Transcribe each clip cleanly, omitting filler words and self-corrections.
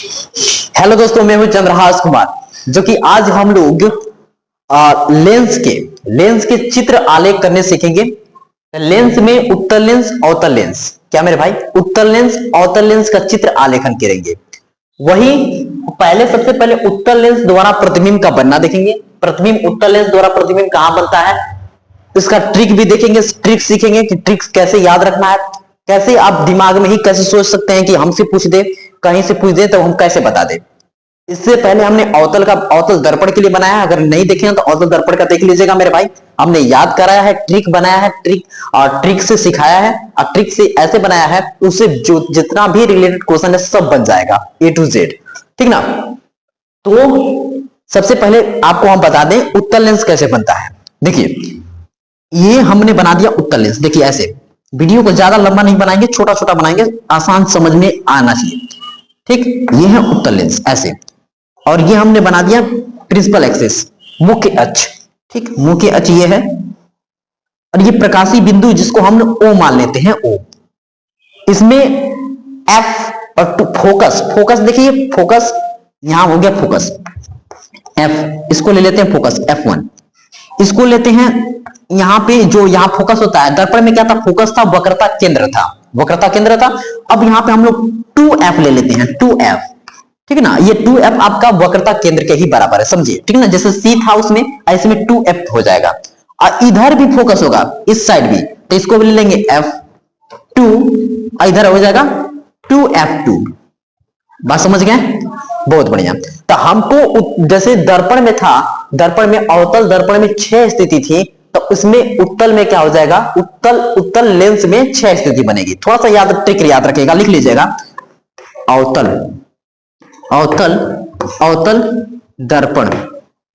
Hello दोस्तों, मैं हूं चंद्रहास कुमार, जो कि आज हम लोग लेंस के चित्र आलेख करने सीखेंगे। लेंस में उत्तल लेंस, अवतल लेंस, क्या मेरे भाई, उत्तल लेंस अवतल लेंस का चित्र आलेखन करेंगे। वही सबसे पहले उत्तल लेंस द्वारा प्रतिबिंब का बनना देखेंगे। प्रतिबिंब उत्तल लेंस द्वारा प्रतिबिंब कहां बनता है, इसका ट्रिक भी देखेंगे। ट्रिक सीखेंगे कि ट्रिक्स कैसे याद रखना है, कैसे आप दिमाग में ही कैसे सोच सकते हैं कि हमसे पूछ दे, कहीं से पूछ दे तो हम कैसे बता दे। इससे पहले हमने अवतल दर्पण के लिए बनाया है, अगर नहीं देखे तो अवतल दर्पण का देख लीजिएगा मेरे भाई। हमने याद कराया है, ट्रिक बनाया है, ट्रिक से सिखाया है और ट्रिक से ऐसे बनाया है उससे जो जितना भी रिलेटेड क्वेश्चन है सब बन जाएगा A to Z, ठीक ना। तो सबसे पहले आपको हम बता दें उत्तल लेंस कैसे बनता है। देखिए ये हमने बना दिया उत्तल लेंस। देखिए ऐसे वीडियो को ज्यादा लंबा नहीं बनाएंगे, छोटा छोटा बनाएंगे, आसान समझ में आना चाहिए, ठीक। ये है उत्तल लेंस ऐसे, और ये हमने बना दिया प्रिंसिपल एक्सिस, मुख्य अक्ष, ठीक। मुख्य अक्ष ये है, और ये प्रकाशी बिंदु जिसको हम O मान लेते हैं, O। इसमें F और फोकस देखिए, फोकस यहां हो गया, फोकस F, इसको ले लेते हैं फोकस F1। इसको लेते हैं यहां पे, जो यहां फोकस होता है, दर्पण में क्या था, फोकस था, वक्रता केंद्र था, वक्रता केंद्र था। अब यहां पे हम लोग 2F ले लेते हैं, 2F, ठीक है ना। ये 2F आपका वक्रता केंद्र के ही बराबर है, समझिए, ठीक है ना। जैसे C था उसमें, ऐसे में 2F हो जाएगा। और इधर भी फोकस होगा, इस साइड भी, तो इसको भी ले लेंगे F2, इधर हो जाएगा 2F2। बात समझ गए, बहुत बढ़िया। तो हमको जैसे दर्पण में था, दर्पण में अवतल दर्पण में 6 स्थिति थी, तो उसमें उत्तल में क्या हो जाएगा, उत्तल लेंस में 6 स्थिति बनेगी। थोड़ा सा ट्रिक याद रखिएगा, लिख लीजिएगा। अवतल दर्पण,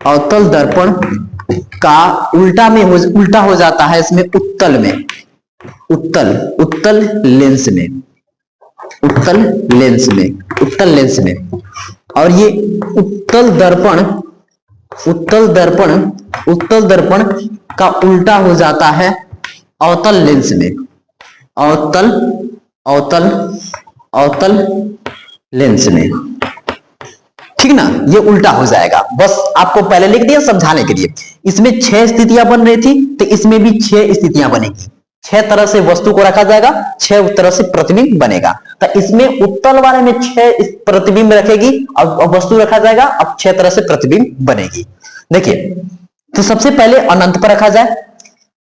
अवतल दर्पण का उल्टा हो जाता है इसमें उत्तल में, उत्तल लेंस में। और ये उत्तल दर्पण का उल्टा हो जाता है अवतल लेंस में, अवतल लेंस में, ठीक ना। ये उल्टा हो जाएगा, बस आपको पहले लिख दिया समझाने के लिए। इसमें 6 स्थितियां बन रही थी, तो इसमें भी 6 स्थितियां बनेगी। 6 तरह से वस्तु को रखा जाएगा, 6 तरह से प्रतिबिंब बनेगा। तो इसमें उत्तल वाले में 6 प्रतिबिंब रखेगी और वस्तु रखा जाएगा, अब 6 तरह से प्रतिबिंब बनेगी। देखिए, तो सबसे पहले अनंत पर रखा जाए,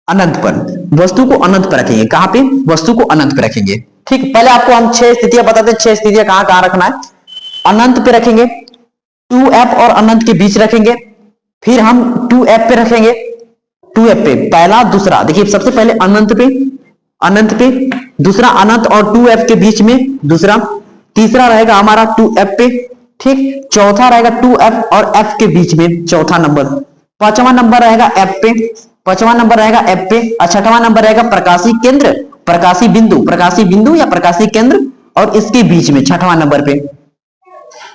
अनंत पर, वस्तु को अनंत पर रखेंगे। कहां पे, वस्तु को अनंत पर रखेंगे, ठीक। पहले आपको हम 6 स्थितियां बताते हैं, 6 स्थितियां कहां रखना है। अनंत पे रखेंगे, 2F और अनंत के बीच रखेंगे, फिर हम 2F पे रखेंगे, 2F पे पहला दूसरा। देखिए सबसे पहले अनंत पे, दूसरा अनंत और 2F के बीच में दूसरा, तीसरा रहेगा हमारा 2F पे, ठीक। चौथा रहेगा 2F और F के बीच में, चौथा नंबर। पांचवा नंबर रहेगा F पे, और छठवां नंबर रहेगा प्रकाशी केंद्र, प्रकाशी बिंदु या प्रकाशी केंद्र, और इसके बीच में छठवां नंबर पे।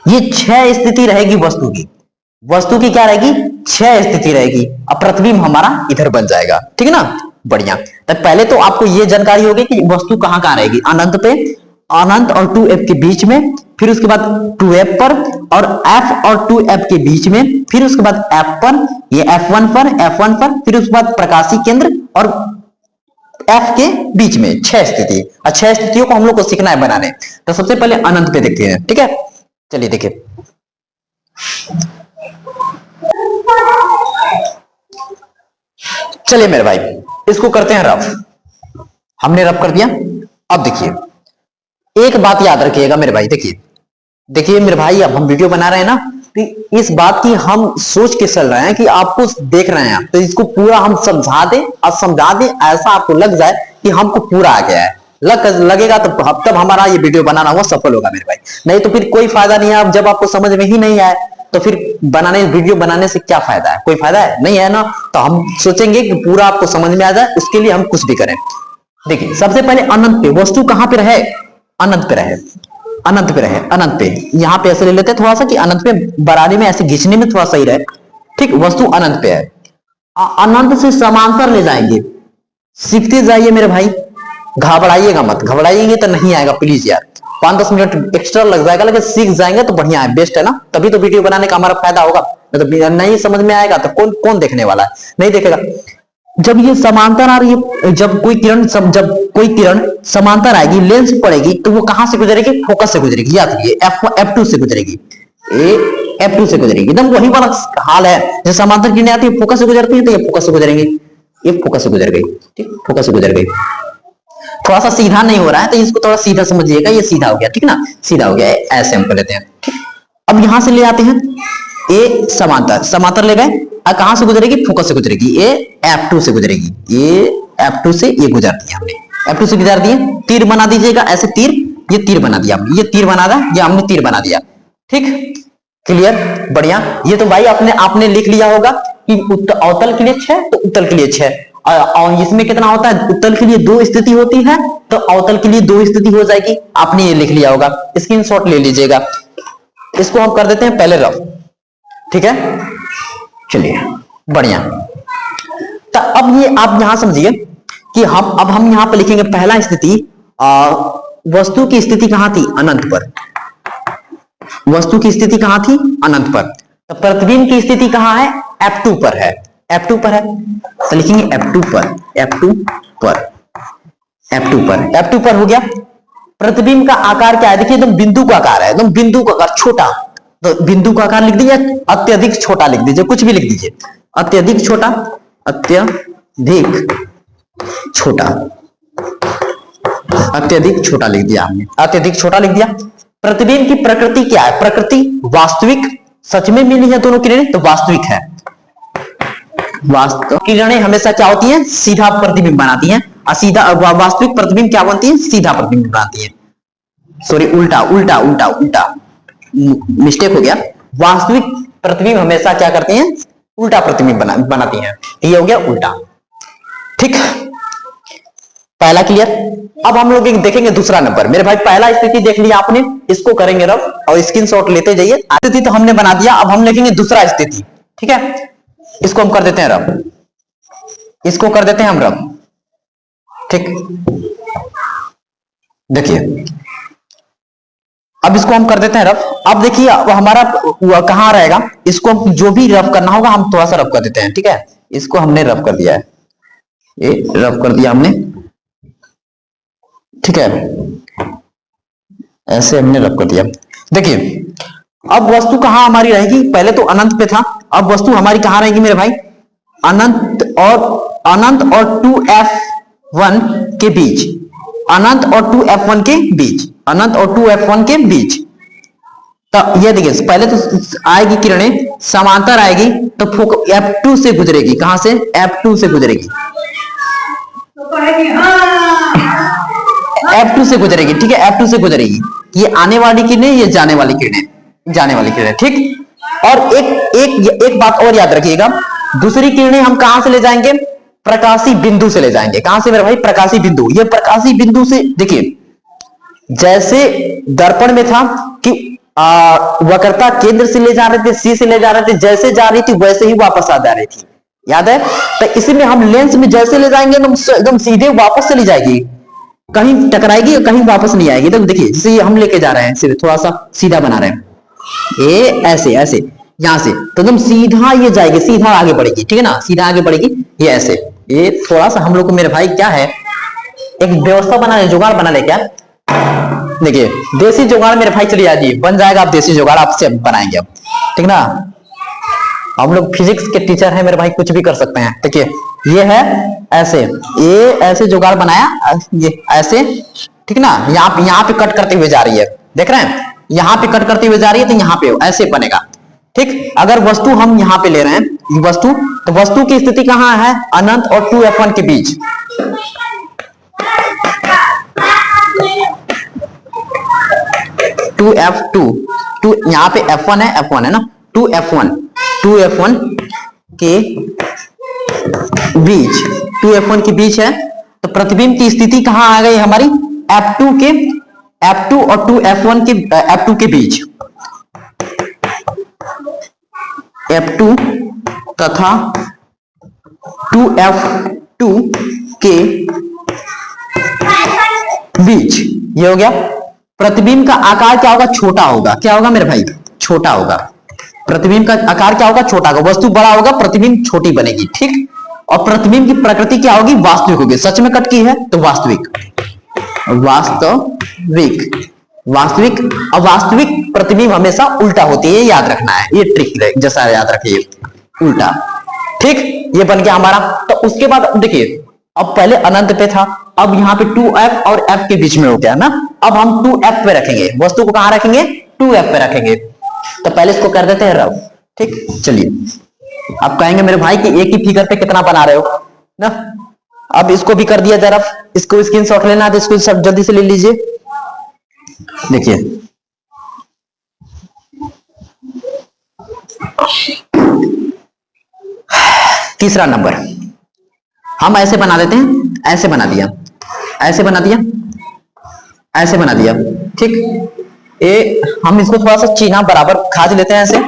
ये 6 स्थिति रहेगी वस्तु की क्या रहेगी, 6 स्थिति रहेगी। अब प्रतिबिंब हमारा इधर बन जाएगा, ठीक है ना, बढ़िया। तो पहले तो आपको ये जानकारी होगी कि वस्तु कहां रहेगी, अनंत पे, अनंत और 2F के बीच में, फिर उसके बाद 2F पर, और F और 2F के बीच में, फिर उसके बाद F पर, ये F1 पर, फिर उसके बाद प्रकाशी केंद्र और F के बीच में 6 स्थिति। और 6 स्थितियों को हम लोग को सीखना है बनाने। तो सबसे पहले अनंत पे देखते हैं, ठीक है। चलिए देखिए, चलिए मेरे भाई इसको करते हैं रफ। हमने रफ कर दिया। अब देखिए एक बात याद रखिएगा मेरे भाई, देखिए मेरे भाई, अब हम वीडियो बना रहे हैं ना, तो इस बात की हम सोच के चल रहे हैं कि आपको देख रहे हैं, तो इसको पूरा हम समझा दें ऐसा आपको लग जाए कि हमको पूरा आ गया है। लगेगा तब हमारा ये वीडियो बनाना वो सफल होगा मेरे भाई, नहीं तो फिर कोई फायदा नहीं है। जब आपको समझ में ही नहीं आए तो फिर वीडियो बनाने से क्या फायदा है, कोई फायदा है नहीं है ना। तो हम सोचेंगे कि पूरा आपको समझ में आ जाए, उसके लिए हम कुछ भी करें। देखिए सबसे पहले अनंत पे, वस्तु कहां पे रहे, अनंत पे रहे, अनंत पे यहां पे ऐसे ले लेते हैं थोड़ा सा कि अनंत पे बरारी में ऐसे खींचने में थोड़ा सही रहे, ठीक। वस्तु अनंत पे है, अनंत से समांतर ले जाएंगे, सीखते जाइए मेरे भाई, घबराइएगा मत, घबराइएंगे तो नहीं आएगा प्लीज यार। 5-10 मिनट एक्स्ट्रा लग जाएगा, लेकिन सीख जाएंगे तो बढ़िया है, बेस्ट है ना। तभी तो वीडियो बनाने का हमारा फायदा होगा। मतलब नहीं समझ में आएगा तो कौन कौन देखने वाला है, नहीं देखेगा। जब ये समांतर आ रही है, जब कोई किरण समांतर आएगी, लेंस पड़ेगी, तो वो कहां से गुजरेगी? फोकस से गुजरेगी। याद रखिए F2 से गुजरेगी, F2 से गुजरेगी। एकदम वही वाला हाल है, जो समांतर किरणें आती है फोकस से गुजरती है, तो ये फोकस से गुजरेंगे, ये फोकस से गुजर गई, ठीक, फोकस से गुजर गई। थोड़ा सा सीधा नहीं हो रहा है तो इसको थोड़ा सीधा समझिएगा, ये सीधा हो गया, ठीक ना, सीधा हो गया, ऐसे हम कर लेते हैं, ठीक। अब यहां से ले आते हैं, ए समांतर ले गए, कहां से गुजरेगी? फोकस से गुजरेगी, ये F2 से गुजरेगी, ये F2 से ये गुजर दिया हमने, F2 से गुजार दिए। तीर बना दीजिएगा, ऐसे तीर, ये तीर बना दिया हमने, ये तीर बना दिया, ये हमने तीर बना दिया, ठीक, क्लियर, बढ़िया। ये तो भाई आपने लिख लिया होगा कि अवतल के लिए 6 तो उत्तल के लिए 6, और इसमें कितना होता है? उत्तल के लिए 2 स्थिति होती है, तो अवतल के लिए 2 स्थिति हो जाएगी। आपने ये लिख लिया होगा, स्क्रीनशॉट ले लीजिएगा। इसको हम कर देते हैं पहले रफ, ठीक है, चलिए, बढ़िया। तो अब ये आप यहां समझिए कि हम यहां पर लिखेंगे पहला स्थिति, वस्तु की स्थिति कहां थी? अनंत पर। वस्तु की स्थिति कहां थी? अनंत पर। तो प्रतिबिंब की स्थिति कहां है? F2 पर है, F2 पर है, तो लिखेंगे F2 पर, F2 पर, F2 पर, F2 पर हो गया। प्रतिबिंब का आकार क्या है? देखिए एकदम बिंदु का आकार है, एकदम बिंदु का आकार, छोटा, तो बिंदु का आकार लिख दीजिए, अत्यधिक छोटा लिख दीजिए, कुछ भी लिख दीजिए, अत्यधिक छोटा, अत्यधिक छोटा, अत्यधिक छोटा लिख दिया हमने, अत्यधिक छोटा लिख दिया। प्रतिबिंब की प्रकृति क्या है? प्रकृति वास्तविक, सच में मिली है दोनों किरणें तो वास्तविक है। वास्तविक किरणें हमेशा क्या होती हैं? सीधा प्रतिबिंब बनाती हैं, और सीधा वास्तविक प्रतिबिंब क्या बनती है? सीधा प्रतिबिंब बनाती है। सॉरी, उल्टा मिस्टेक हो गया। वास्तविक प्रतिबिंब हमेशा क्या करती हैं? उल्टा प्रतिबिंब बनाती हैं। ये हो गया उल्टा, ठीक, पहला क्लियर। अब हम लोग देखेंगे दूसरा नंबर। मेरे भाई पहला स्थिति देख लिया आपने, इसको करेंगे रफ और स्क्रीनशॉट लेते जाइए। स्थिति तो हमने बना दिया, अब हम लिखेंगे दूसरा स्थिति, ठीक है। इसको हम कर देते हैं रफ, इसको कर देते हैं हम रफ, ठीक। देखिए अब इसको हम कर देते हैं रफ। अब देखिए अब हमारा कहां रहेगा? इसको जो भी रफ करना होगा हम थोड़ा सा रफ कर देते हैं, ठीक है। इसको हमने रफ कर दिया है, ये रफ कर दिया हमने, ठीक है, ऐसे हमने रफ कर दिया। देखिए अब वस्तु कहां हमारी रहेगी? पहले तो अनंत पे था, अब वस्तु हमारी कहां रहेगी मेरे भाई? अनंत और 2f1 के बीच, अनंत और 2f1 के बीच, अनंत और 2f1 के बीच। तो ये देखिए पहले तो आएगी किरणें समांतर आएगी, तो F2 से गुजरेगी, कहां से? F2 से गुजरेगी, F2 से गुजरेगी, ठीक है, F2 से गुजरेगी। ये आने वाली किरणें, ये जाने वाली किरणें, जाने वाली किरणें, ठीक। और एक बात और याद रखिएगा, दूसरी किरणें हम कहां से ले जाएंगे? प्रकाशी बिंदु से ले जाएंगे। कहां से मेरे भाई? प्रकाशी बिंदु। ये प्रकाशी बिंदु से, देखिए जैसे दर्पण में था कि वक्रता केंद्र से ले जा रहे थे, सी से ले जा रहे थे, जैसे जा रही थी वैसे ही वापस आ जा रही थी, याद है। तो इसी में हम लेंस में जैसे ले जाएंगे एकदम सीधे वापस चली जाएगी, कहीं टकराएगी और कहीं वापस नहीं आएगी। तो देखिए जैसे हम लेके जा रहे हैं, सिर्फ थोड़ा सा सीधा बना रहे हैं, ये ऐसे ऐसे यहां से तो एकदम सीधा ये जाएगी, सीधा आगे बढ़ेगी, ठीक है ना, सीधा आगे बढ़ेगी, ये ऐसे। ये थोड़ा सा हम लोग को मेरे भाई क्या है, एक व्यवस्था बना ले, जुगाड़ बना ले क्या। देखिए देसी जुगाड़ मेरे भाई चलिए आज बन जाएगा, आप देसी जुगाड़ आपसे बनाएंगे अब, ठीक ना। हम लोग फिजिक्स के टीचर हैं मेरे भाई, कुछ भी कर सकते हैं। देखिए ये है ऐसे, ये ऐसे जुगाड़ बनाया, ये ऐसे, ठीक ना। यहाँ पे कट करते हुए जा रही है, देख रहे हैं, यहाँ पे कट करते हुए जा रही है, तो यहाँ पे ऐसे बनेगा, ठीक। अगर वस्तु हम यहाँ पे ले रहे हैं वस्तु, तो वस्तु की स्थिति कहाँ है? अनंत और 2f1 के बीच। टू यहाँ पे f1 है ना, 2f1 के बीच, 2f1 के बीच है। तो प्रतिबिंब की स्थिति कहां आ गई हमारी? F2 और 2f1 के, F2 के बीच, F2 तथा 2f2 के बीच, ये हो गया प्रतिबिंब का आकार क्या होगा, छोटा होगा। क्या होगा मेरे भाई, छोटा होगा। प्रतिबिंब का आकार क्या होगा, छोटा होगा। वस्तु बड़ा होगा, प्रतिबिंब छोटी बनेगी, ठीक। और प्रतिबिंब की प्रकृति क्या होगी, वास्तविक होगी। सच में कट की है तो वास्तविक, वास्तविक, वास्तविक। और वास्तविक प्रतिबिंब हमेशा उल्टा होती है, याद रखना है, ये ट्रिक जैसा याद रखिए, उल्टा, ठीक। ये बन गया हमारा। तो उसके बाद देखिए, अब पहले अनंत पे था, अब यहाँ पे 2f और f के बीच में हो गया ना। अब हम 2f पे रखेंगे, वस्तु को कहां रखेंगे, 2f पे रखेंगे। तो पहले इसको कर देते हैं रफ, ठीक। चलिए, आप कहेंगे मेरे भाई कि एक ही फिगर पे कितना बना रहे हो ना। अब इसको भी कर दिया जाए रफ, इसको स्क्रीनशॉट लेना है तो इसको सब जल्दी से ले लीजिए। देखिए, तीसरा नंबर हम ऐसे बना देते हैं, ऐसे बना दिया, ऐसे बना दिया, ऐसे बना दिया, ठीक। ये हम इसको थोड़ा सा चीना बराबर खाज लेते हैं ऐसे,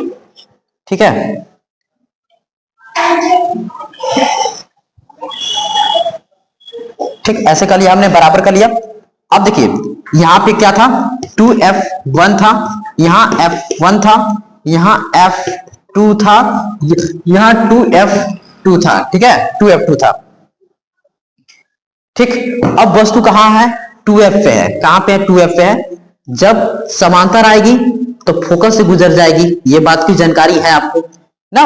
ठीक है। ठीक, ऐसे कर लिया हमने, बराबर कर लिया। अब देखिए, यहां पे क्या था, 2f1 था, यहां f1 था, यहां f2 था, यहां 2f2 था, ठीक है, 2f2 था, ठीक। अब वस्तु कहां है, 2f पे है। कहां पे है, 2f पे है। जब समांतर आएगी तो फोकस से गुजर जाएगी, ये बात की जानकारी है आपको ना।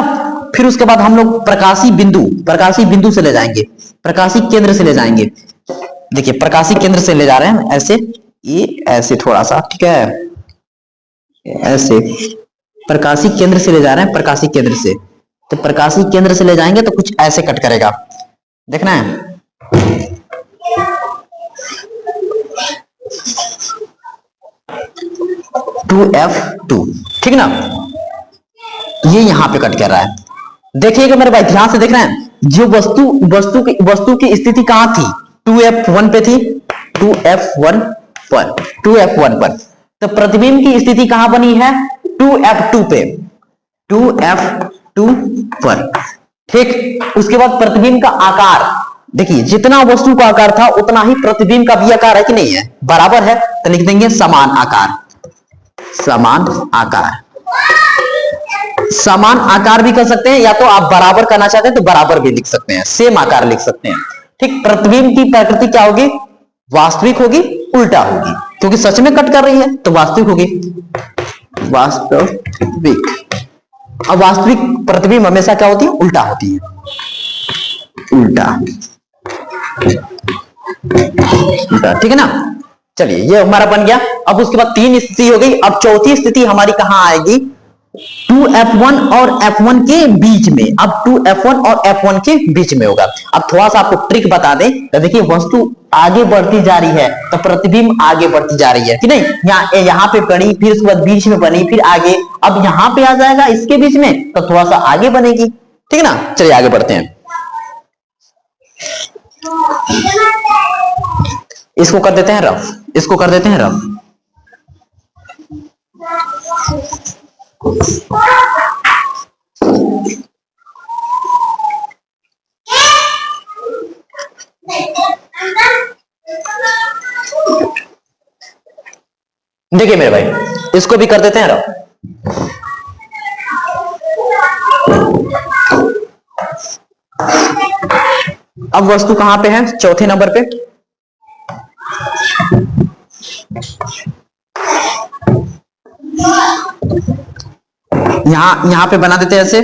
फिर उसके बाद हम लोग प्रकाशी बिंदु से ले जाएंगे, प्रकाशी केंद्र से ले जाएंगे। देखिए, प्रकाशी केंद्र से ले जा रहे हैं ऐसे, ये ऐसे थोड़ा सा, ठीक है, ऐसे प्रकाशी केंद्र से ले जा रहे हैं, प्रकाशी केंद्र से। तो प्रकाशी केंद्र से ले जाएंगे तो कुछ ऐसे कट करेगा, देखना है। टू F2, ठीक ना, ये यहां पे कट कर रहा है। देखिएगा मेरे भाई, ध्यान से देख रहे हैं, जो वस्तु की स्थिति कहां थी, 2F1 पे थी, 2F1 पर। तो प्रतिबिंब की स्थिति कहां बनी है, 2F2 पे, 2F2 पर, ठीक। उसके बाद प्रतिबिंब का आकार, देखिए जितना वस्तु का आकार था उतना ही प्रतिबिंब का भी आकार है कि नहीं है, बराबर है। तो लिख देंगे समान आकार, समान आकार। समान आकार भी कर सकते हैं, या तो आप बराबर करना चाहते हैं तो बराबर भी लिख सकते हैं, सेम आकार लिख सकते हैं, ठीक। प्रतिबिंब की प्रकृति क्या होगी, वास्तविक होगी, उल्टा होगी, क्योंकि सच में कट कर रही है तो वास्तविक होगी, वास्तविक। अब वास्तविक प्रतिबिंब हमेशा क्या होती है, उल्टा होती है, उल्टा, ठीक है ना। चलिए, ये हमारा बन गया। अब उसके बाद 3 स्थिति हो गई। अब चौथी स्थिति हमारी कहां आएगी, 2F1 और F1 के बीच में। अब 2F1 और F1 के बीच में होगा। अब थोड़ा सा आपको ट्रिक बता दें, तो देखिए, वस्तु आगे बढ़ती जा रही है तो प्रतिबिंब आगे बढ़ती जा रही है कि नहीं। यहाँ पे बनी, फिर उसके बाद बीच में बनी, फिर आगे, अब यहाँ पे आ जाएगा इसके बीच में तो थोड़ा सा आगे बनेगी, ठीक है ना। चलिए आगे बढ़ते हैं, इसको कर देते हैं रफ, इसको कर देते हैं रफ। देखिए मेरे भाई, इसको भी कर देते हैं रफ। अब वस्तु कहां पे है, चौथे नंबर पे। यहां पे बना देते हैं ऐसे,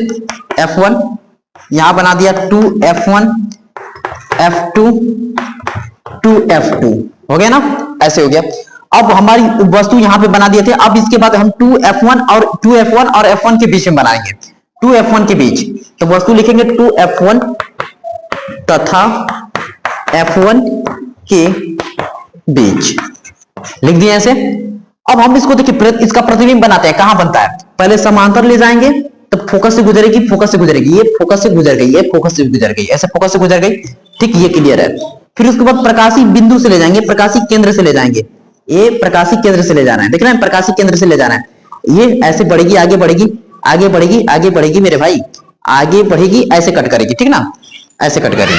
F1, यहां बना दिया 2F1, F2, 2F2, हो गया ना, ऐसे हो गया। अब हमारी वस्तु यहां पे बना दिए थे। अब इसके बाद हम 2F1 और F1 के बीच में बनाएंगे, 2F1 के बीच। तो वस्तु लिखेंगे 2F1 तथा F1 के बीच, लिख दिए ऐसे। अब हम इसको देखिए, इसका प्रतिबिंब बनाते हैं। कहां बनता है, पहले समांतर ले जाएंगे तो फोकस से गुजरेगी, फोकस से गुजरेगी, ये फोकस से गुजर गई, ये फोकस से गुजर गई, ऐसे फोकस से गुजर गई, ठीक, ये क्लियर है। फिर उसके बाद प्रकाशी बिंदु से ले जाएंगे, प्रकाशी केंद्र से ले जाएंगे, ये प्रकाशी केंद्र से ले जाना है, देख रहे हैं, प्रकाशी केंद्र से ले जाना है। ये ऐसे बढ़ेगी, आगे बढ़ेगी, आगे बढ़ेगी, आगे बढ़ेगी मेरे भाई, आगे बढ़ेगी, ऐसे कट करेगी, ठीक ना, ऐसे कट करेगी।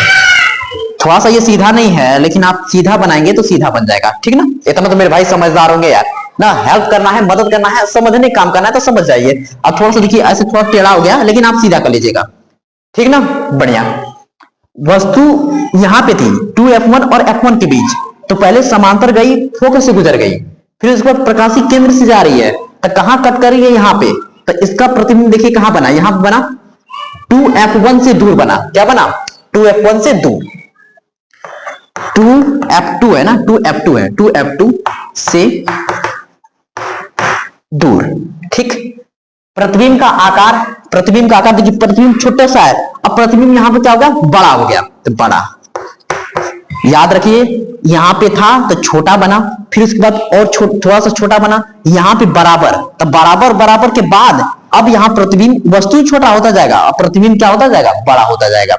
थोड़ा सा ये सीधा नहीं है, लेकिन आप सीधा बनाएंगे तो सीधा बन जाएगा, ठीक ना। इतना तो मेरे भाई समझदार होंगे यार। ना, हेल्प करना है, मदद करना है, समझने काम करना है तो समझ जाइए। अब थोड़ा सा देखिए ऐसे थोड़ा टेढ़ा हो गया, लेकिन आप सीधा कर लीजिएगा, ठीक ना, बढ़िया। वस्तु यहां पे थी 2F1 और F1 के बीच, तो पहले समांतर गई, फोकस से गुजर गई, फिर उसके बाद प्रकाशिक केंद्र से जा रही है, तो कहां कट कर रही है, यहां पे, तो इसका प्रतिबिंब देखिए कहां बना, यहां पे बना, 2F1 से दूर बना, क्या बना, 2F1 से दूर, 2F2 है ना, 2F2 है, 2F2 से दूर, ठीक। प्रतिबिंब का आकार देखिए, प्रतिबिंब छोटा सा है, अब प्रतिबिंब यहां पे क्या हो गया, बड़ा हो गया, तो बड़ा, याद रखिए यहां पे था तो छोटा बना, फिर उसके बाद और थोड़ा सा छोटा बना, यहां पे बराबर, तो बराबर बराबर के बाद अब यहां प्रतिबिंब, वस्तु छोटा होता जाएगा, अब प्रतिबिंब क्या होता जाएगा, बड़ा होता जाएगा,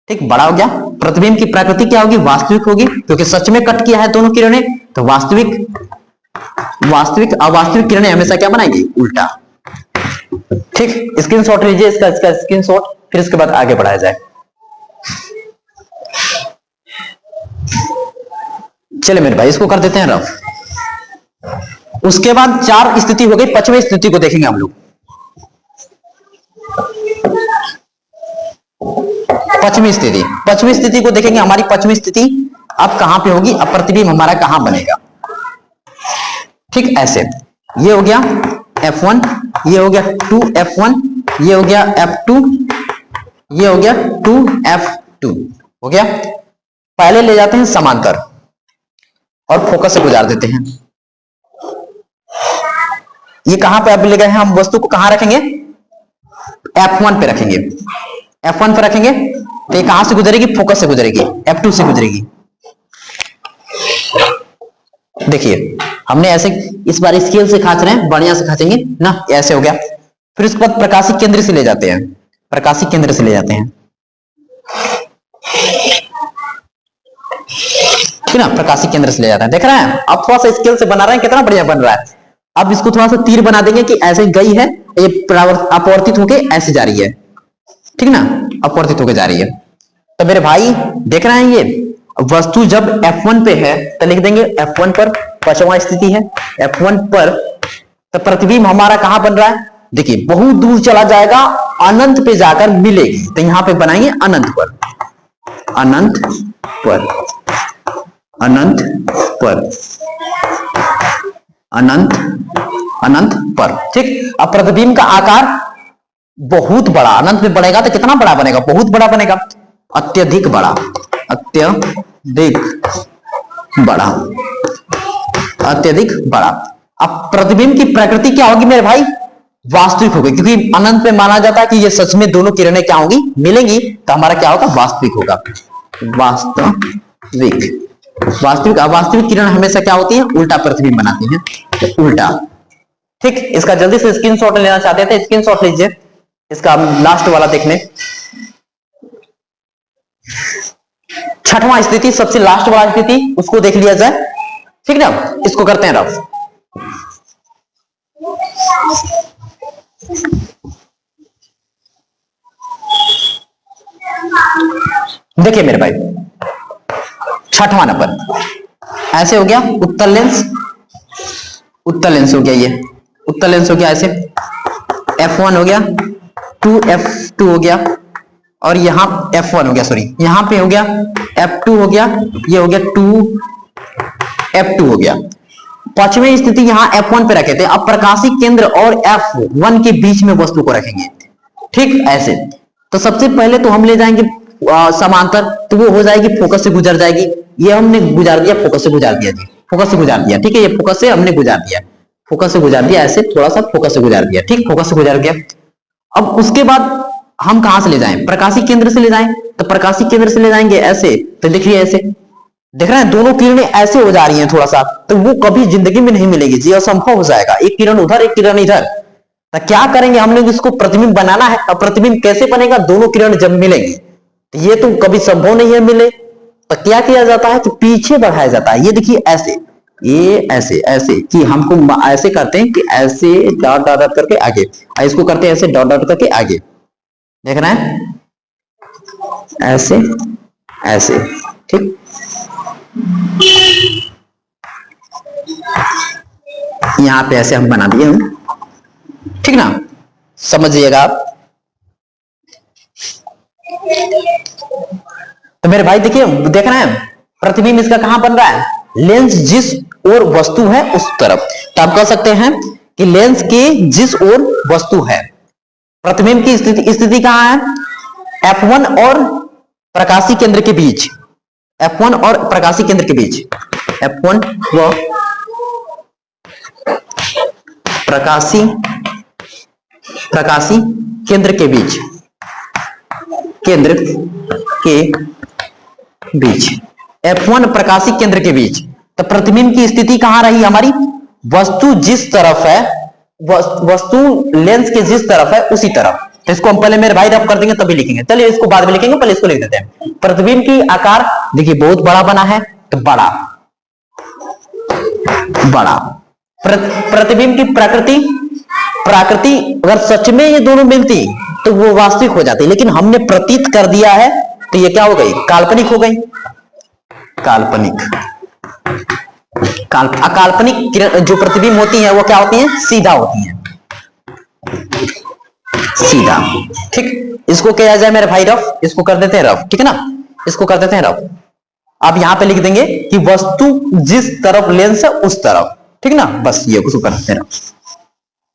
ठीक, बड़ा हो गया। प्रतिबिंब की प्रकृति क्या होगी, वास्तविक होगी, क्योंकि सच में कट किया है दोनों किरणें, तो वास्तविक अवास्तविक किरणें हमेशा क्या बनाएंगी, उल्टा, ठीक। स्क्रीनशॉट लीजिए इसका स्क्रीनशॉट, फिर इसके बाद आगे बढ़ाया जाए। चले मेरे भाई इसको कर देते हैं रफ। उसके बाद 4 स्थिति हो गई, 5वीं स्थिति को देखेंगे हम लोग। 5वीं स्थिति को देखेंगे, हमारी 5वीं स्थिति अब कहां पे होगी, अब प्रतिबिंब हमारा कहां बनेगा, ठीक, ऐसे, ये हो गया F1, ये हो गया 2F1, ये हो गया F2, ये हो गया 2F2, हो गया। पहले ले जाते हैं समांतर और फोकस से गुजार देते हैं। ये कहां पे अब ले गए हैं, हम वस्तु को कहां रखेंगे, F1 पे रखेंगे, F1 पे रखेंगे, तो ये कहां से गुजरेगी, फोकस से गुजरेगी, F2 से गुजरेगी। देखिए हमने ऐसे, इस बार स्केल से खाच रहे हैं, बढ़िया से खाचेंगे ना, ऐसे हो गया। फिर उसके बाद प्रकाशिक केंद्र से ले जाते हैं, प्रकाशिक केंद्र से ले जाते हैं, ठीक ना, प्रकाशिक केंद्र से ले जाते हैं, देख रहे हैं, अब थोड़ा सा स्केल से बना रहे हैं, कितना बढ़िया बन रहा है। अब इसको थोड़ा सा तीर बना देंगे कि ऐसे गई है, ये अपवर्तित होके ऐसे जा रही है, ठीक ना, अपवर्तित होके जा रही है। तो मेरे भाई देख रहे हैं, ये वस्तु जब F1 पे है तो लिख देंगे F1 पर, 5वां स्थिति है F1 पर, तो प्रतिबिंब हमारा कहां बन रहा है, देखिए बहुत दूर चला जाएगा, अनंत पे जाकर मिलेगी, तो यहां पे बनाएंगे अनंत पर, अनंत पर, अनंत पर, अनंत, अनंत पर, ठीक। अब प्रतिबिंब का आकार बहुत बड़ा, अनंत में बढ़ेगा तो कितना बड़ा बनेगा, बहुत बड़ा बनेगा, अत्यधिक बड़ा, अत्यधिक बड़ा, अत्यधिक बड़ा। अब प्रतिबिंब की प्रकृति क्या होगी मेरे भाई, वास्तविक होगी, क्योंकि अनंत में माना जाता है कि ये सच में दोनों किरणें क्या होंगी, मिलेंगी, तो हमारा क्या होगा, वास्तविक होगा, वास्तविक। वास्तविक अवास्तविक किरण हमेशा क्या होती है, उल्टा प्रतिबिंब बनाती है, तो उल्टा, ठीक। इसका जल्दी से स्क्रीनशॉट लेना चाहते थे, स्क्रीनशॉट लीजिए, इसका लास्ट वाला देखने, 6वां स्थिति, सबसे लास्ट वाला स्थिति, उसको देख लिया जाए, ठीक ना। इसको करते हैं रफ। देखिए मेरे भाई 6वां नंबर ऐसे हो गया, उत्तल लेंस, उत्तल लेंस हो गया, ये उत्तल लेंस हो गया, ऐसे F1 हो गया, 2F2 हो गया, और यहां F1 हो गया, सॉरी यहां पे हो गया F2 हो गया, ये हो गया 2F2 हो गया। 5वीं स्थिति यहां F1 पे रखे थे, अब प्रकाशिक केंद्र और F1 के बीच में वस्तु को रखेंगे, ठीक, ऐसे। तो सबसे पहले तो हम ले जाएंगे समांतर, तो वो हो जाएगी फोकस से गुजर जाएगी, ये हमने गुजार दिया, फोकस से गुजार दिया जी, फोकस से गुजार दिया, ठीक है, ये फोकस से हमने गुजार दिया, फोकस से गुजार दिया, ऐसे थोड़ा सा फोकस से गुजार दिया, ठीक, फोकस से गुजार गया। अब उसके बाद हम कहां से ले जाएं, प्रकाशिक केंद्र से ले जाएं, तो प्रकाशिक केंद्र से ले जाएंगे ऐसे, तो देखिए ऐसे, देख रहे हैं दोनों किरणें ऐसे हो जा रही हैं थोड़ा सा, तो वो कभी जिंदगी में नहीं मिलेगी जी, असंभव हो जाएगा, एक किरण उधर एक किरण इधर। तो क्या करेंगे हमने, इसको प्रतिबिंब बनाना है। अब प्रतिबिंब कैसे बनेगा, दोनों किरण जब मिलेंगी, तो ये तो कभी संभव नहीं है मिले, तो क्या किया जाता है कि पीछे बढ़ाया जाता है, ये देखिए ऐसे, ये ऐसे ऐसे, कि हमको ऐसे करते हैं कि ऐसे डॉट डॉट डॉट करके आगे, इसको करते हैं ऐसे डॉट डॉट करके आगे, देख रहे हैं ऐसे ऐसे, ठीक, यहां पे ऐसे हम बना दिए हम, ठीक ना, समझिएगा आप। तो मेरे भाई देखिए, देख रहे हैं प्रतिबिंब इसका कहां बन रहा है, लेंस जिस ओर वस्तु है उस तरफ। तो आप कह सकते हैं कि लेंस के जिस ओर वस्तु है, प्रतिबिंब की स्थिति कहां है, F1 और प्रकाशी केंद्र के बीच, F1 और प्रकाशी केंद्र के बीच, F1 व प्रकाशी केंद्र के बीच, केंद्र के बीच, F1 प्रकाशिक केंद्र के बीच। तो प्रतिबिंब की स्थिति कहां रही हमारी, वस्तु जिस तरफ है, वस्तु लेंस के जिस तरफ है उसी तरफ। तो इसको हम पहले मेरे भाई रफ कर देंगे तभी लिखेंगे, चलिए इसको बाद में लिखेंगे, पहले इसको लिख देते हैं। प्रतिबिंब की आकार देखिए बहुत बड़ा बना है, तो बड़ा बड़ा। प्रतिबिंब की प्रकृति अगर सच में ये दोनों मिलती तो वो वास्तविक हो जाती, लेकिन हमने प्रतीत कर दिया है तो ये क्या हो गई, काल्पनिक हो गई। काल्पनिक अकाल्पनिक जो प्रतिबिंब होती है वो क्या होती है, सीधा होती है, सीधा। ठीक, इसको किया जाए मेरे भाई रफ, इसको कर देते हैं रफ, ठीक है ना, इसको कर देते हैं रफ। आप यहां पे लिख देंगे कि वस्तु जिस तरफ लेंस है उस तरफ, ठीक ना, बस ये उसको कर देते हैं रफ।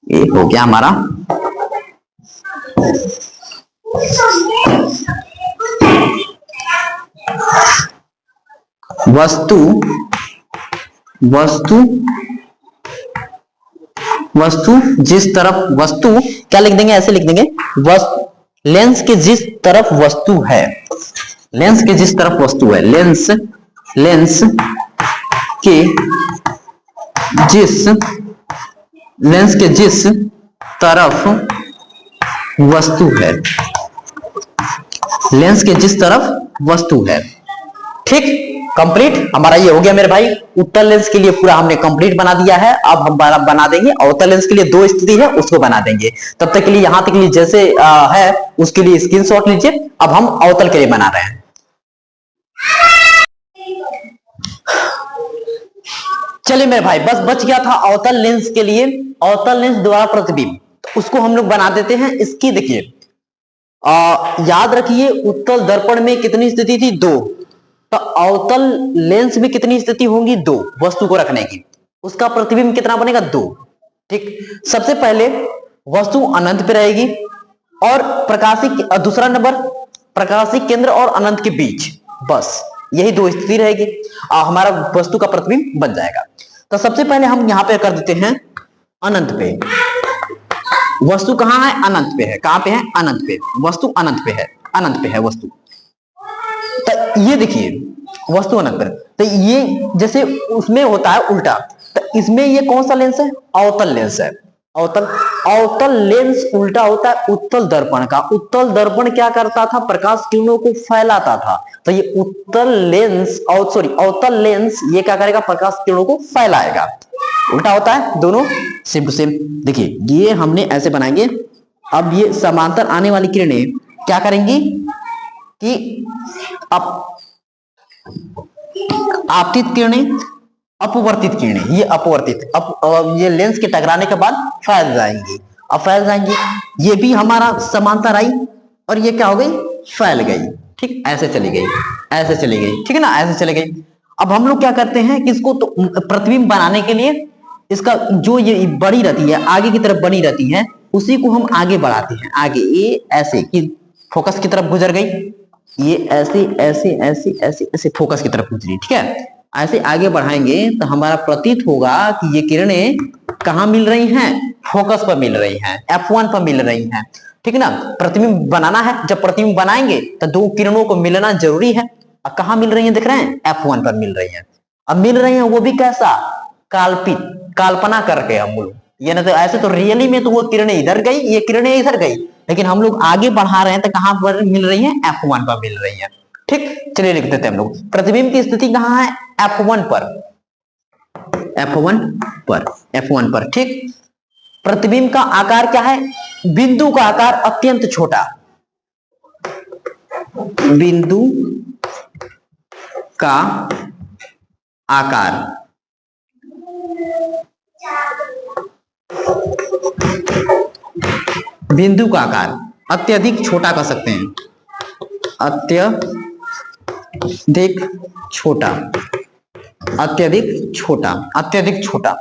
ये हो गया हमारा वस्तु जिस तरफ, वस्तु क्या लिख देंगे, ऐसे लिख देंगे, लेंस के जिस तरफ वस्तु है, लेंस के जिस तरफ वस्तु है, लेंस के जिस तरफ वस्तु है, लेंस के जिस तरफ वस्तु है। ठीक, कंप्लीट हमारा ये हो गया मेरे भाई। उत्तल लेंस के लिए पूरा हमने कंप्लीट बना दिया है। अब हम बना देंगे अवतल लेंस के लिए, दो स्थिति है उसको बना देंगे। तब तक के लिए यहां तक के लिए जैसे है उसके लिए स्क्रीनशॉट लीजिए। अब हम अवतल के लिए बना रहे हैं। चलिए मेरे भाई, बस बच गया था अवतल लेंस के लिए, अवतल लेंस द्वारा प्रतिबिंब, उसको हम लोग बना देते हैं। इसकी देखिए याद रखिए, उत्तल दर्पण में कितनी स्थिति थी, दो। तो अवतल लेंस में कितनी स्थिति होंगी, दो, वस्तु को रखने की। उसका प्रतिबिंब कितना बनेगा, दो। ठीक, सबसे पहले वस्तु अनंत पे रहेगी और प्रकाशिक, दूसरा नंबर प्रकाशिक केंद्र और अनंत के बीच, बस यही दो स्थिति रहेगी। हमारा वस्तु का प्रतिबिंब बन जाएगा। तो सबसे पहले हम यहां पे कर देते हैं अनंत पे। वस्तु कहां है, अनंत पे है। कहां पे है, अनंत पे। वस्तु अनंत पे है, अनंत पे है वस्तु। तो ये देखिए वस्तु अनंत पर, तो ये जैसे उसमें होता है उल्टा, तो इसमें ये कौन सा लेंस है, अवतल लेंस है। अवतल लेंस उल्टा होता है उत्तल दर्पण का। उत्तल दर्पण क्या करता था, प्रकाश किरणों को फैलाता था। तो ये उत्तल लेंस अवतल लेंस ये क्या करेगा, प्रकाश किरणों को फैलाएगा। उल्टा होता है दोनों, सेम टू सेम। देखिए ये हमने ऐसे बनाएंगे। अब ये समांतर आने वाली किरणें क्या करेंगी कि आपतित किरणें, अपवर्तित किरणें, ये अपवर्तित, ये लेंस के टकराने के बाद फैल जाएंगी। अब फैल जाएंगी, ये भी हमारा समांतर आई और ये क्या हो गई, फैल गई। ठीक, ऐसे चली गई, ऐसे चली गई, ठीक है ना, ऐसे चली गई। अब हम लोग क्या करते हैं कि इसको तो प्रतिबिंब बनाने के लिए इसका जो ये बड़ी रहती है, आगे की तरफ बनी रहती है, उसी को हम आगे बढ़ाते हैं। आगे ये ऐसे कि फोकस की तरफ गुजर गई, ये ऐसे ऐसे ऐसे ऐसे ऐसे फोकस की तरफ गुजरी। ठीक है, ऐसे आगे बढ़ाएंगे तो हमारा प्रतीत होगा कि ये किरणें कहां मिल रही हैं, फोकस पर मिल रही हैं, F1 पर मिल रही हैं। ठीक है ना, प्रतिबिंब बनाना है। जब प्रतिबिंब बनाएंगे तो दो किरणों को मिलना जरूरी है। अब कहां मिल रही हैं, देख रहे हैं, F1 पर मिल रही हैं। अब मिल रही हैं वो भी कैसा, कल्पना करके हम लोग, ये ना तो ऐसे तो रियली में तो वो किरणें इधर गई, ये किरणें इधर गई, लेकिन हम लोग आगे बढ़ा रहे हैं तो कहां पर मिल रही हैं, F1 पर मिल रही हैं। ठीक, चलिए लिख देते हैं हम लोग। प्रतिबिंब की स्थिति कहां है, F1 पर, F1 पर, F1 पर। ठीक, प्रतिबिंब का आकार क्या है, बिंदु का आकार अत्यंत छोटा, बिंदु का आकार बिंदु का आकार अत्यधिक छोटा कर सकते हैं, अत्यधिक छोटा, अत्यधिक छोटा, अत्यधिक छोटा।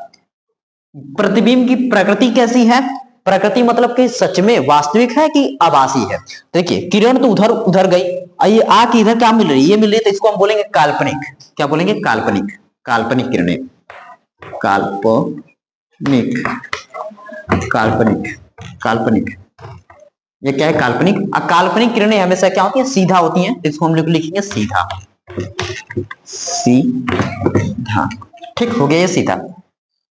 प्रतिबिंब की प्रकृति कैसी है? प्रकृति मतलब कि सच में वास्तविक है कि आभासी है। देखिए किरण तो उधर उधर गई, ये आके इधर क्या मिल रही है? ये मिल रही है, तो इसको हम बोलेंगे काल्पनिक। क्या बोलेंगे? काल्पनिक। काल्पनिक किरणें, काल्पनिक, काल्पनिक, काल्पनिक। ये क्या है? काल्पनिक। काल्पनिक किरणें हमेशा क्या होती है? सीधा होती हैं, इसको हम लोग लिखेंगे सीधा, सीधा। ठीक हो गया, ये सीधा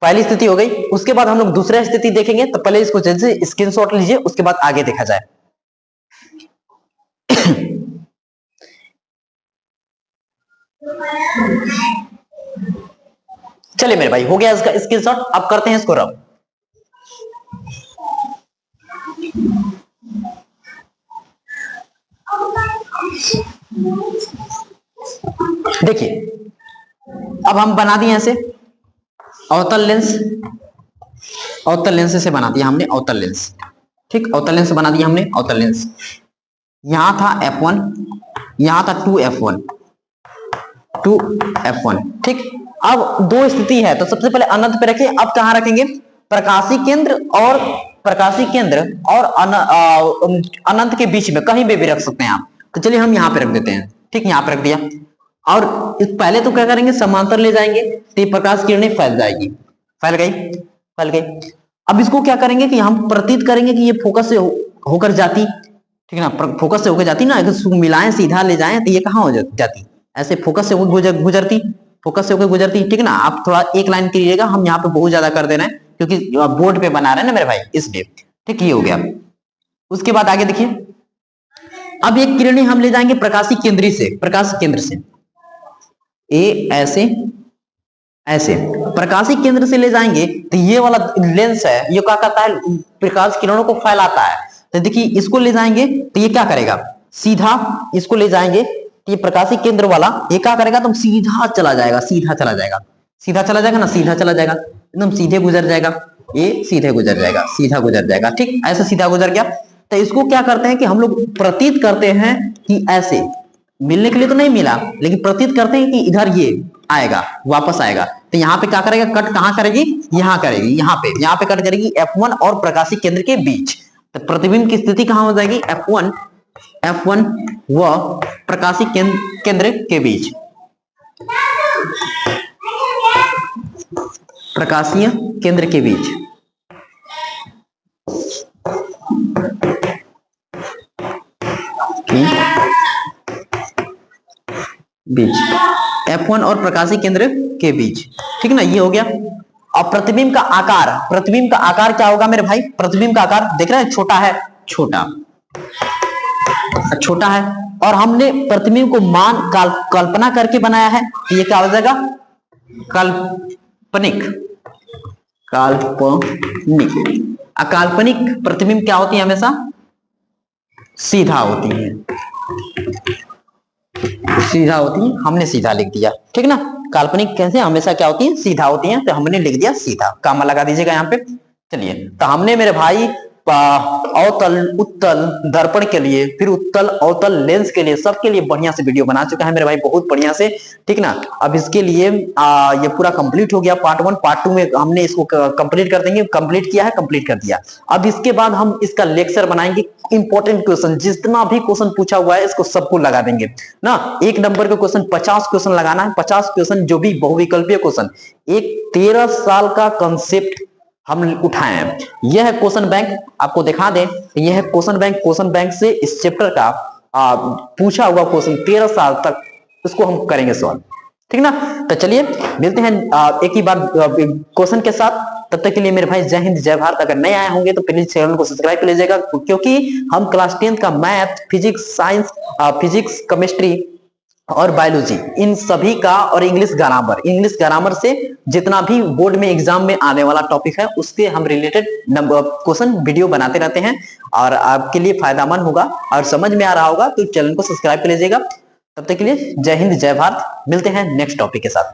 पहली स्थिति हो गई। उसके बाद हम लोग दूसरा स्थिति देखेंगे, तो पहले इसको जैसे स्क्रीनशॉट लीजिए, उसके बाद आगे देखा जाए। चलिए मेरे भाई, हो गया इसका स्क्रीनशॉट। अब करते हैं इसको रब। देखिए अब हम बना दिए ऐसे अवतल लेंस, अवतल लेंस से बना दिया हमने अवतल लेंस। ठीक, अवतल लेंस बना दिया हमने अवतल लेंस। यहां था f1, यहां था 2f1, 2f1। ठीक, अब दो स्थिति है, तो सबसे पहले अनंत पे रखें। अब कहां रखेंगे? प्रकाशी केंद्र और प्रकाशी केंद्र और अनंत के बीच में कहीं भी रख सकते हैं आप। तो चलिए हम यहां पे रख देते हैं। ठीक, यहां पे रख दिया। और पहले तो क्या करेंगे? समांतर ले जाएंगे, तो प्रकाश किरणें फैल जाएगी, फैल गई, फैल गई। अब इसको क्या करेंगे कि हम प्रतीत करेंगे कि ये फोकस से होकर जाती। ठीक है ना, फोकस से होकर जाती ना, अगर मिलाएं सीधा ले जाएं तो ये कहां हो जाती? ऐसे फोकस से गुजरती, फोकस से होकर गुजरती। ठीक है ना, आप थोड़ा एक लाइन कीजिएगा, हम यहाँ पे बहुत ज्यादा कर दे रहे हैं क्योंकि बोर्ड पे बना रहे हैं ना मेरे भाई, इसलिए। ठीक, ये हो गया। उसके बाद आगे देखिए, अब एक किरणें हम ले जाएंगे प्रकाशी केंद्री से, प्रकाश केंद्र से ए, ऐसे ऐसे प्रकाशी केंद्र से ले जाएंगे, तो ये वाला लेंस है, ये क्या करता है? प्रकाश किरणों को फैलाता है। तो देखिए इसको ले जाएंगे तो ये क्या करेगा? सीधा इसको ले जाएंगे तो ये प्रकाशी केंद्र वाला ये क्या करेगा? तो सीधा चला जाएगा, सीधा चला जाएगा, सीधा चला जाएगा ना, सीधा चला जाएगा, एकदम सीधे गुजर जाएगा, ये सीधे गुजर जाएगा, सीधा गुजर जाएगा। ठीक, ऐसे सीधा गुजर गया। तो इसको क्या करते हैं कि हम लोग प्रतीत करते हैं कि ऐसे मिलने के लिए तो नहीं मिला, लेकिन प्रतीत करते हैं कि इधर ये आएगा, वापस आएगा। तो यहाँ पे क्या करेगा? कट कहां करेगी? यहाँ करेगी, यहाँ पे कट करेगी F1 और प्रकाशी केंद्र के बीच। तो प्रतिबिंब की स्थिति कहां हो जाएगी? F1 व प्रकाशी केंद्र के बीच, प्रकाशीय केंद्र के बीच। F1 और प्रकाशी केंद्र के बीच। ठीक ना, ये हो गया। अब प्रतिबिंब का आकार, प्रतिबिंब का आकार क्या होगा मेरे भाई? प्रतिबिंब का आकार देख रहे हैं, छोटा है, छोटा, छोटा है। और हमने प्रतिबिंब को कल्पना करके बनाया है, तो ये क्या हो जाएगा? काल्पनिक, काल्पनिक। अकाल्पनिक प्रतिबिंब क्या होती है? हमेशा सीधा होती है, सीधा होती है, हमने सीधा लिख दिया। ठीक ना, काल्पनिक कैसे? हमेशा क्या होती है? सीधा होती है, तो हमने लिख दिया सीधा। कामा लगा दीजिएगा यहाँ पे। चलिए, तो हमने मेरे भाई अवतल, उत्तल दर्पण के लिए, फिर उत्तल अवतल लेंस के लिए, सबके लिए बढ़िया से वीडियो बना चुका है मेरे भाई, बहुत बढ़िया से। ठीक ना, अब इसके लिए ये पूरा कंप्लीट हो गया पार्ट 1। पार्ट 2 में हमने इसको कंप्लीट कर देंगे, कंप्लीट किया है, कंप्लीट कर दिया। अब इसके बाद हम इसका लेक्चर बनाएंगे। इंपॉर्टेंट क्वेश्चन, जितना भी क्वेश्चन पूछा हुआ है इसको सबको लगा देंगे ना। एक नंबर के क्वेश्चन 50 क्वेश्चन लगाना है, 50 क्वेश्चन, जो भी बहुविकल्पीय क्वेश्चन। एक 13 साल का कंसेप्ट हम उठाए हैं। यह है क्वेश्चन बैंक, आपको दिखा दें, यह है क्वेश्चन बैंक। क्वेश्चन बैंक से इस चैप्टर का पूछा हुआ क्वेश्चन 13 साल तक, इसको हम करेंगे सॉल्व। ठीक ना, तो चलिए मिलते हैं एक ही बार क्वेश्चन के साथ। तब तक के लिए मेरे भाई जय हिंद, जय भारत। अगर नए आए होंगे तो प्लीज चैनल को सब्सक्राइब कर लीजिएगा, क्योंकि हम क्लास 10 का math, physics, science, physics, chemistry और बायोलॉजी, इन सभी का, और इंग्लिश ग्रामर, इंग्लिश ग्रामर से जितना भी बोर्ड में एग्जाम में आने वाला टॉपिक है उसके हम रिलेटेड क्वेश्चन वीडियो बनाते रहते हैं। और आपके लिए फायदामंद होगा और समझ में आ रहा होगा तो चैनल को सब्सक्राइब कर लीजिएगा। तब तक के लिए जय हिंद, जय भारत। मिलते हैं नेक्स्ट टॉपिक के साथ।